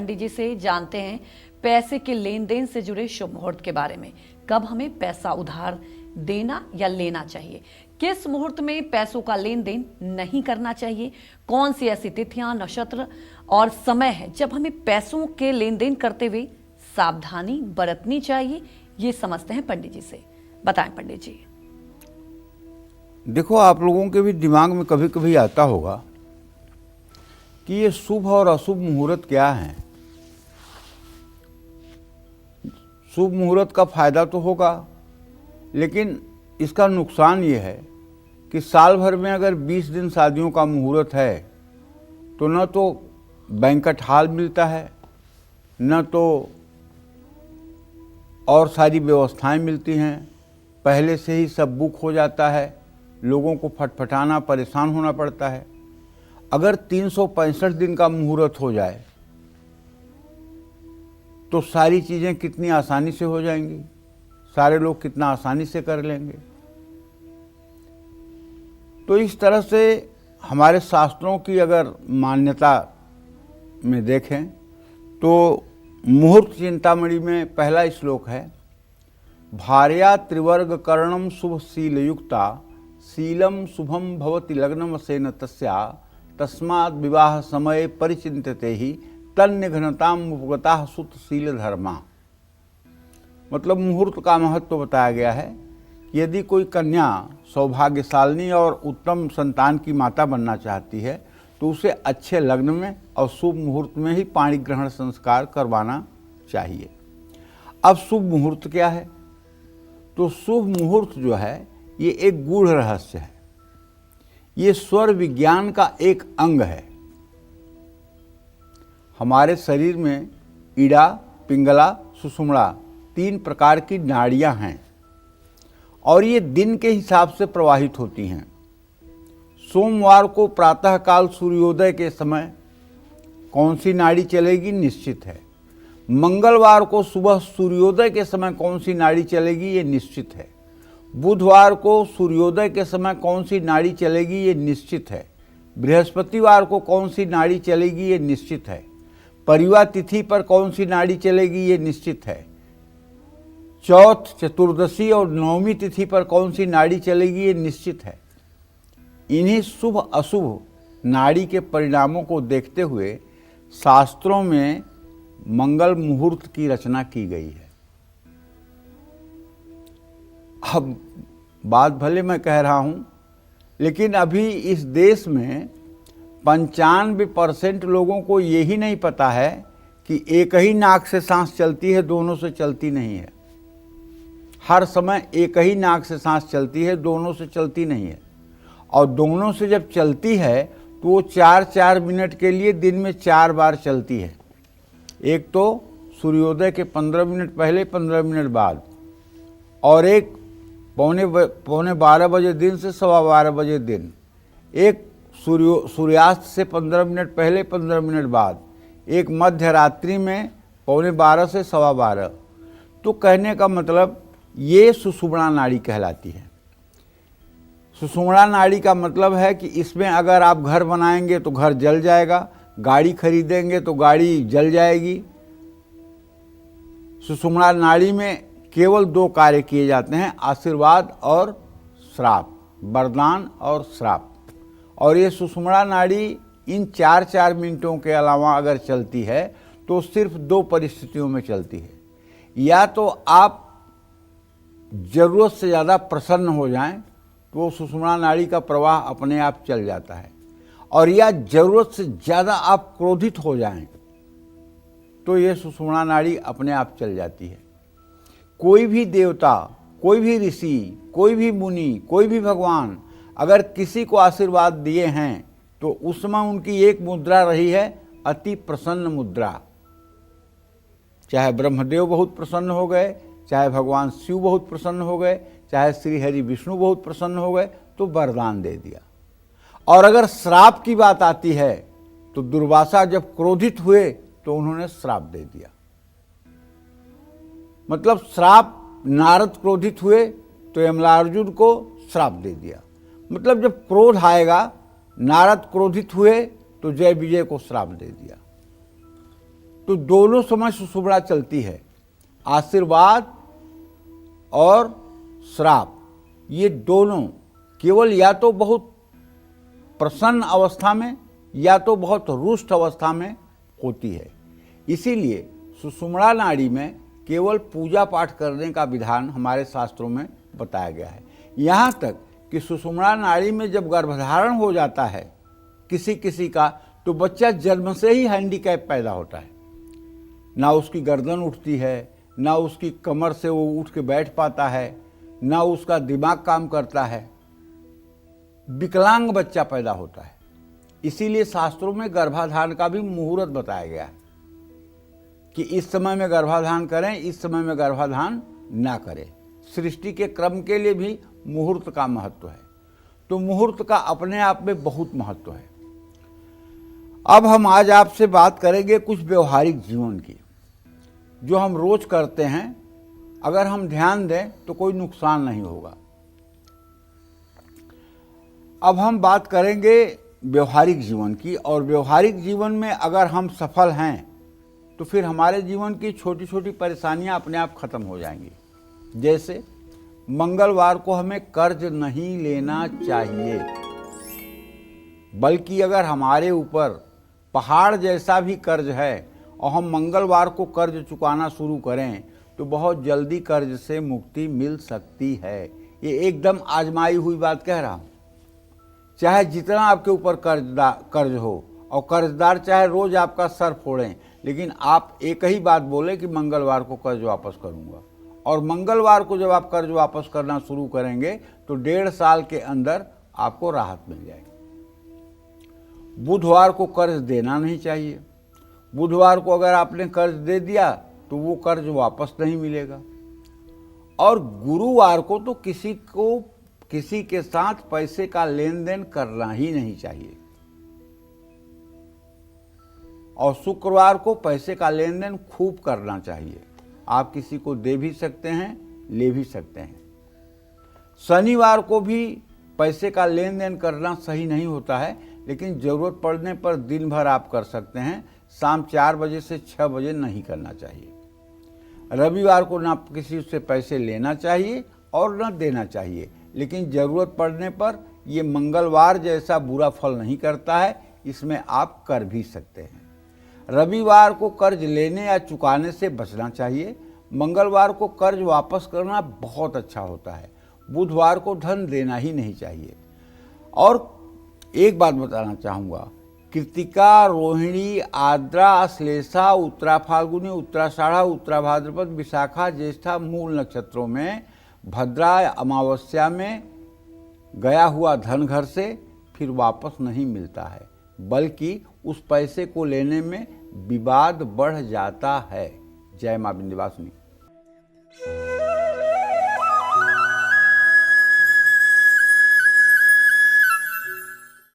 पंडित जी से जानते हैं पैसे के लेन देन से जुड़े शुभ मुहूर्त के बारे में। कब हमें पैसा उधार देना या लेना चाहिए, किस मुहूर्त में पैसों का लेन देन नहीं करना चाहिए, कौन सी ऐसी तिथियां, नक्षत्र और समय है जब हमें पैसों के लेन देन करते हुए सावधानी बरतनी चाहिए, ये समझते हैं पंडित जी से। बताएं पंडित जी। देखो, आप लोगों के भी दिमाग में कभी कभी आता होगा कि ये शुभ और अशुभ मुहूर्त क्या है। शुभ मुहूर्त का फायदा तो होगा, लेकिन इसका नुकसान ये है कि साल भर में अगर 20 दिन शादियों का मुहूर्त है तो न तो बैंक्वेट हॉल मिलता है, न तो और सारी व्यवस्थाएं मिलती हैं। पहले से ही सब बुक हो जाता है, लोगों को फटफटाना, परेशान होना पड़ता है। अगर 365 दिन का मुहूर्त हो जाए तो सारी चीज़ें कितनी आसानी से हो जाएंगी, सारे लोग कितना आसानी से कर लेंगे। तो इस तरह से हमारे शास्त्रों की अगर मान्यता में देखें तो मुहूर्त चिंतामणि में पहला श्लोक है, भार्या त्रिवर्ग कर्णम शुभ शील युक्ता शीलम शुभम भवति लग्नम सेन तस्या तस्मात् विवाह समय परिचिंतते ही तन्निघ्नताम उपगता सुत शील धर्मा। मतलब मुहूर्त का महत्व बताया गया है। यदि कोई कन्या सौभाग्यशालिनी और उत्तम संतान की माता बनना चाहती है तो उसे अच्छे लग्न में और शुभ मुहूर्त में ही पाणी ग्रहण संस्कार करवाना चाहिए। अब शुभ मुहूर्त क्या है? तो शुभ मुहूर्त जो है ये एक गूढ़ रहस्य है। ये स्वर विज्ञान का एक अंग है। हमारे शरीर में ईड़ा, पिंगला, सुषुम्ना 3 प्रकार की नाड़ियां हैं और ये दिन के हिसाब से प्रवाहित होती हैं। सोमवार को प्रातःकाल सूर्योदय के समय कौन सी नाड़ी चलेगी निश्चित है। मंगलवार को सुबह सूर्योदय के समय कौन सी नाड़ी चलेगी ये निश्चित है। बुधवार को सूर्योदय के समय कौन सी नाड़ी चलेगी ये निश्चित है। बृहस्पतिवार को कौन सी नाड़ी चलेगी ये निश्चित है। परिवा तिथि पर कौन सी नाड़ी चलेगी ये निश्चित है। चौथ, चतुर्दशी और नवमी तिथि पर कौन सी नाड़ी चलेगी ये निश्चित है। इन्हीं शुभ अशुभ नाड़ी के परिणामों को देखते हुए शास्त्रों में मंगल मुहूर्त की रचना की गई है। अब बात भले मैं कह रहा हूं, लेकिन अभी इस देश में 95% लोगों को यही नहीं पता है कि एक ही नाक से सांस चलती है, दोनों से चलती नहीं है। हर समय एक ही नाक से सांस चलती है, दोनों से चलती नहीं है। और दोनों से जब चलती है तो वो 4-4 मिनट के लिए दिन में 4 बार चलती है। एक तो सूर्योदय के 15 मिनट पहले, 15 मिनट बाद, और एक पौने 12 बजे दिन से 12:15 बजे दिन, एक सूर्यास्त से 15 मिनट पहले, 15 मिनट बाद, एक मध्य रात्रि में 11:15 से 12:15। तो कहने का मतलब ये सुषुम्ना नाड़ी कहलाती है। सुषुम्ना नाड़ी का मतलब है कि इसमें अगर आप घर बनाएंगे तो घर जल जाएगा, गाड़ी खरीदेंगे तो गाड़ी जल जाएगी। सुषुम्ना नाड़ी में केवल 2 कार्य किए जाते हैं, आशीर्वाद और श्राप, वरदान और श्राप। और ये सुषुम्ना नाड़ी इन 4-4 मिनटों के अलावा अगर चलती है तो सिर्फ 2 परिस्थितियों में चलती है। या तो आप जरूरत से ज़्यादा प्रसन्न हो जाएं तो सुषुम्ना नाड़ी का प्रवाह अपने आप चल जाता है, और या जरूरत से ज़्यादा आप क्रोधित हो जाएं तो ये सुषुम्ना नाड़ी अपने आप चल जाती है। कोई भी देवता, कोई भी ऋषि, कोई भी मुनि, कोई भी भगवान अगर किसी को आशीर्वाद दिए हैं तो उस समय उनकी एक मुद्रा रही है, अति प्रसन्न मुद्रा। चाहे ब्रह्मदेव बहुत प्रसन्न हो गए, चाहे भगवान शिव बहुत प्रसन्न हो गए, चाहे श्री हरि विष्णु बहुत प्रसन्न हो गए, तो वरदान दे दिया। और अगर श्राप की बात आती है तो दुर्वासा जब क्रोधित हुए तो उन्होंने श्राप दे दिया। मतलब श्राप, नारद क्रोधित हुए तो यमलार्जुन को श्राप दे दिया। मतलब जब क्रोध आएगा, नारद क्रोधित हुए तो जय विजय को श्राप दे दिया। तो दोनों समय सुषुम्ना चलती है, आशीर्वाद और श्राप। ये दोनों केवल या तो बहुत प्रसन्न अवस्था में या तो बहुत रुष्ट अवस्था में होती है। इसीलिए सुषुम्ना नाड़ी में केवल पूजा पाठ करने का विधान हमारे शास्त्रों में बताया गया है। यहाँ तक कि सुषुम्ना नाड़ी में जब गर्भधारण हो जाता है किसी किसी का, तो बच्चा जन्म से ही हैंडीकैप पैदा होता है। ना उसकी गर्दन उठती है, ना उसकी कमर से वो उठ के बैठ पाता है, ना उसका दिमाग काम करता है, विकलांग बच्चा पैदा होता है। इसीलिए शास्त्रों में गर्भाधान का भी मुहूर्त बताया गया है कि इस समय में गर्भाधान करें, इस समय में गर्भाधान ना करें। सृष्टि के क्रम के लिए भी मुहूर्त का महत्व है। तो मुहूर्त का अपने आप में बहुत महत्व है। अब हम आज आपसे बात करेंगे कुछ व्यवहारिक जीवन की, जो हम रोज करते हैं। अगर हम ध्यान दें तो कोई नुकसान नहीं होगा। अब हम बात करेंगे व्यवहारिक जीवन की, और व्यवहारिक जीवन में अगर हम सफल हैं तो फिर हमारे जीवन की छोटी छोटी परेशानियां अपने आप खत्म हो जाएंगी। जैसे मंगलवार को हमें कर्ज नहीं लेना चाहिए, बल्कि अगर हमारे ऊपर पहाड़ जैसा भी कर्ज है और हम मंगलवार को कर्ज चुकाना शुरू करें तो बहुत जल्दी कर्ज से मुक्ति मिल सकती है। ये एकदम आजमाई हुई बात कह रहा हूँ। चाहे जितना आपके ऊपर कर्ज हो और कर्जदार चाहे रोज आपका सर फोड़ें, लेकिन आप एक ही बात बोले कि मंगलवार को कर्ज वापस करूंगा, और मंगलवार को जब आप कर्ज वापस करना शुरू करेंगे तो 1.5 साल के अंदर आपको राहत मिल जाएगी। बुधवार को कर्ज देना नहीं चाहिए। बुधवार को अगर आपने कर्ज दे दिया तो वो कर्ज वापस नहीं मिलेगा। और गुरुवार को तो किसी के साथ पैसे का लेन देन करना ही नहीं चाहिए। और शुक्रवार को पैसे का लेन देन खूब करना चाहिए। आप किसी को दे भी सकते हैं, ले भी सकते हैं। शनिवार को भी पैसे का लेन देन करना सही नहीं होता है, लेकिन जरूरत पड़ने पर दिन भर आप कर सकते हैं। शाम 4 बजे से 6 बजे नहीं करना चाहिए। रविवार को ना किसी से पैसे लेना चाहिए और न देना चाहिए, लेकिन जरूरत पड़ने पर ये मंगलवार जैसा बुरा फल नहीं करता है, इसमें आप कर भी सकते हैं। रविवार को कर्ज लेने या चुकाने से बचना चाहिए। मंगलवार को कर्ज वापस करना बहुत अच्छा होता है। बुधवार को धन देना ही नहीं चाहिए। और एक बात बताना चाहूँगा, कृतिका, रोहिणी, आद्रा, अश्लेषा, उत्तरा फाल्गुनी, उत्तराषाढ़ा, उत्तरा भाद्रपद, विशाखा, ज्येष्ठा मूल नक्षत्रों में भद्रा अमावस्या में गया हुआ धन घर से फिर वापस नहीं मिलता है, बल्कि उस पैसे को लेने में विवाद बढ़ जाता है। जय मां विंध्यवासिनी।